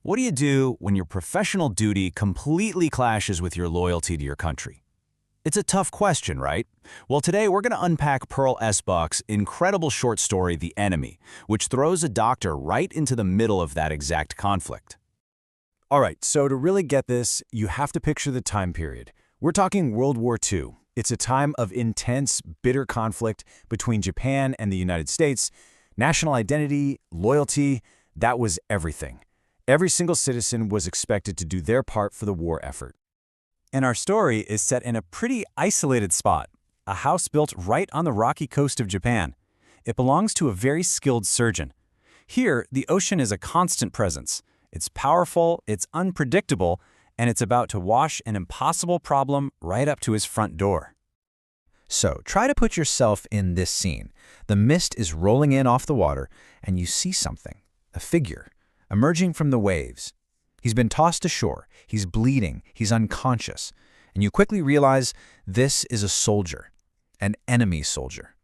What do you do when your professional duty completely clashes with your loyalty to your country? It's a tough question, right? Well, today we're going to unpack Pearl S. Buck's incredible short story, The Enemy, which throws a doctor right into the middle of that exact conflict. All right, so to really get this, you have to picture the time period. We're talking World War II. It's a time of intense, bitter conflict between Japan and the United States. National identity, loyalty, that was everything. Every single citizen was expected to do their part for the war effort. And our story is set in a pretty isolated spot, a house built right on the rocky coast of Japan. It belongs to a very skilled surgeon. Here, the ocean is a constant presence. It's powerful, it's unpredictable, and it's about to wash an impossible problem right up to his front door. So try to put yourself in this scene. The mist is rolling in off the water, and you see something, a figure, emerging from the waves. He's been tossed ashore, he's bleeding, he's unconscious, and you quickly realize this is a soldier, an enemy soldier.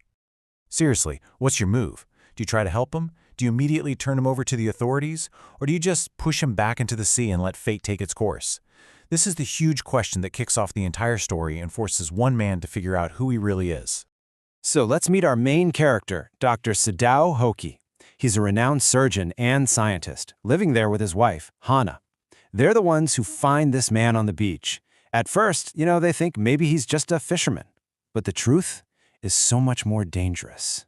Seriously, what's your move? Do you try to help him? Do you immediately turn him over to the authorities? Or do you just push him back into the sea and let fate take its course? This is the huge question that kicks off the entire story and forces one man to figure out who he really is. So let's meet our main character, Dr. Sadao Hoki. He's a renowned surgeon and scientist, living there with his wife, Hana. They're the ones who find this man on the beach. At first, they think maybe he's just a fisherman. But the truth is so much more dangerous.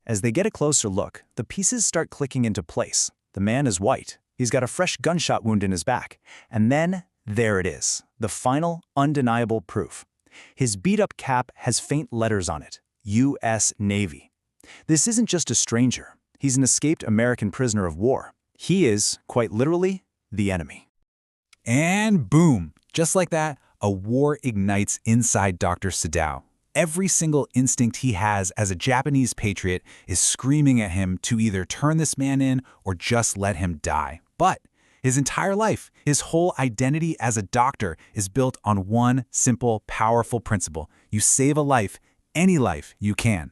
As they get a closer look, the pieces start clicking into place. The man is white. He's got a fresh gunshot wound in his back. And then, there it is, the final, undeniable proof. His beat-up cap has faint letters on it, U.S. Navy. This isn't just a stranger. He's an escaped American prisoner of war. He is, quite literally, the enemy. And boom! Just like that, a war ignites inside Dr. Sadao. Every single instinct he has as a Japanese patriot is screaming at him to either turn this man in or just let him die. But his entire life, his whole identity as a doctor is built on one simple, powerful principle. You save a life, any life you can.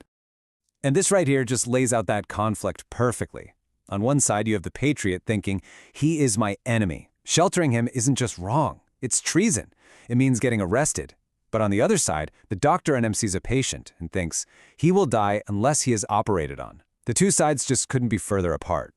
And this right here just lays out that conflict perfectly. On one side, you have the patriot thinking, he is my enemy. Sheltering him isn't just wrong, it's treason. It means getting arrested. But on the other side, the doctor NMC's a patient and thinks, he will die unless he is operated on. The two sides just couldn't be further apart.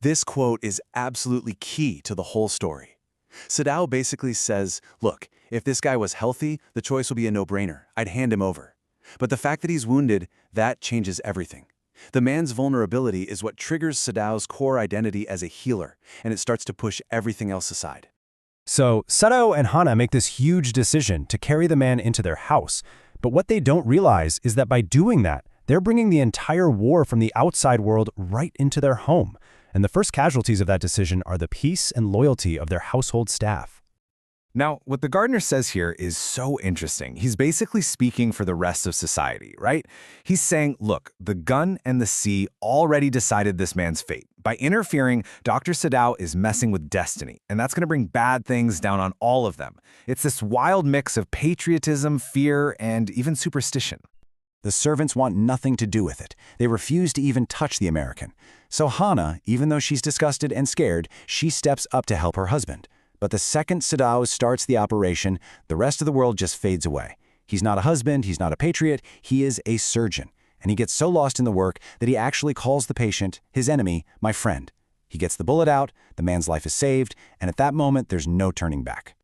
This quote is absolutely key to the whole story. Sadao basically says, look, if this guy was healthy, the choice will be a no-brainer. I'd hand him over. But the fact that he's wounded, that changes everything. The man's vulnerability is what triggers Sadao's core identity as a healer, and it starts to push everything else aside. So Sadao and Hana make this huge decision to carry the man into their house. But what they don't realize is that by doing that, they're bringing the entire war from the outside world right into their home. And the first casualties of that decision are the peace and loyalty of their household staff. Now, what the gardener says here is so interesting. He's basically speaking for the rest of society, right? He's saying, look, the gun and the sea already decided this man's fate. By interfering, Dr. Sadao is messing with destiny, and that's going to bring bad things down on all of them. It's this wild mix of patriotism, fear, and even superstition. The servants want nothing to do with it. They refuse to even touch the American. So Hana, even though she's disgusted and scared, she steps up to help her husband. But the second Sadao starts the operation, the rest of the world just fades away. He's not a husband, he's not a patriot, he is a surgeon. And he gets so lost in the work that he actually calls the patient, his enemy, my friend. He gets the bullet out, the man's life is saved, and at that moment, there's no turning back.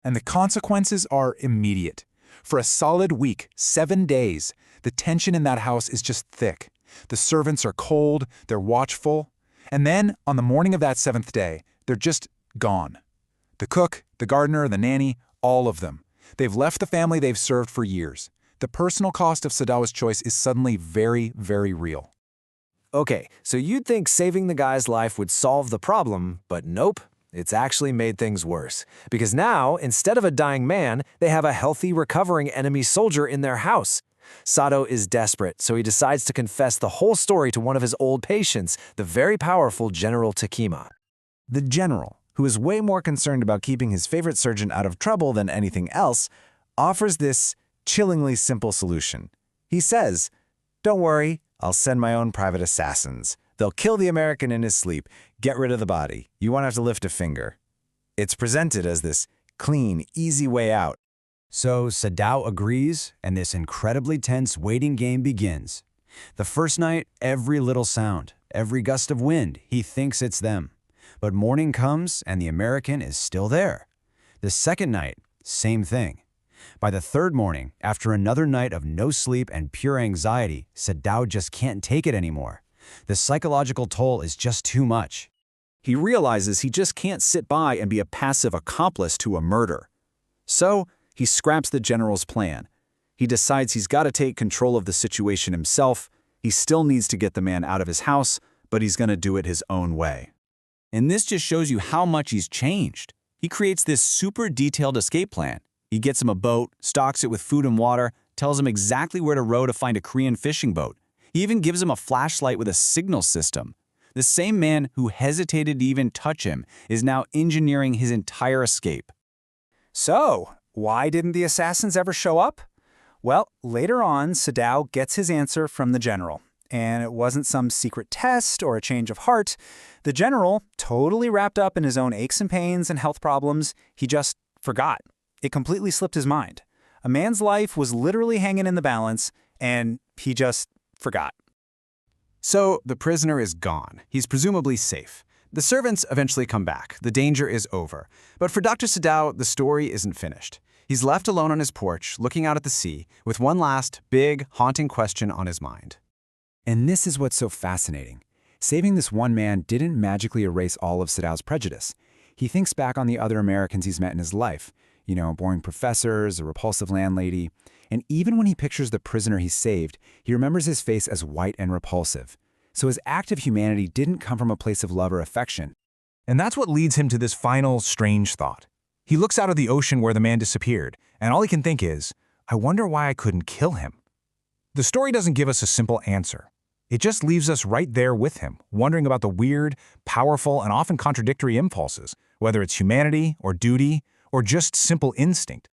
And the consequences are immediate. For a solid week, 7 days, the tension in that house is just thick. The servants are cold, they're watchful. And then, on the morning of that 7th day, they're just gone. The cook, the gardener, the nanny, all of them. They've left the family they've served for years. The personal cost of Sadao's choice is suddenly very, very real. Okay, so you'd think saving the guy's life would solve the problem, but nope. It's actually made things worse. Because now, instead of a dying man, they have a healthy, recovering enemy soldier in their house. Sadao is desperate, so he decides to confess the whole story to one of his old patients, the very powerful General Takima. The general, who is way more concerned about keeping his favorite surgeon out of trouble than anything else, offers this chillingly simple solution. He says, "Don't worry, I'll send my own private assassins. They'll kill the American in his sleep, get rid of the body. You won't have to lift a finger. It's presented as this clean, easy way out. So Sadao agrees, and this incredibly tense waiting game begins. The first night, every little sound, every gust of wind, he thinks it's them. But morning comes, and the American is still there. The second night, same thing. By the third morning, after another night of no sleep and pure anxiety, Sadao just can't take it anymore. The psychological toll is just too much. He realizes he just can't sit by and be a passive accomplice to a murder. So, he scraps the general's plan. He decides he's got to take control of the situation himself. He still needs to get the man out of his house, but he's going to do it his own way. And this just shows you how much he's changed. He creates this super detailed escape plan. He gets him a boat, stocks it with food and water, tells him exactly where to row to find a Korean fishing boat. He even gives him a flashlight with a signal system. The same man who hesitated to even touch him is now engineering his entire escape. So, why didn't the assassins ever show up? Well, later on, Sadao gets his answer from the general. And it wasn't some secret test or a change of heart. The general, totally wrapped up in his own aches and pains and health problems, he just forgot. It completely slipped his mind. A man's life was literally hanging in the balance, and he just forgot. So, the prisoner is gone. He's presumably safe. The servants eventually come back. The danger is over. But for Dr. Sadao, the story isn't finished. He's left alone on his porch, looking out at the sea, with one last, big, haunting question on his mind. And this is what's so fascinating. Saving this one man didn't magically erase all of Sadao's prejudice. He thinks back on the other Americans he's met in his life. You know, boring professors, a repulsive landlady. And even when he pictures the prisoner he saved, he remembers his face as white and repulsive. So his act of humanity didn't come from a place of love or affection. And that's what leads him to this final, strange thought. He looks out of the ocean where the man disappeared, and all he can think is, I wonder why I couldn't kill him. The story doesn't give us a simple answer. It just leaves us right there with him, wondering about the weird, powerful, and often contradictory impulses, whether it's humanity or duty or just simple instinct.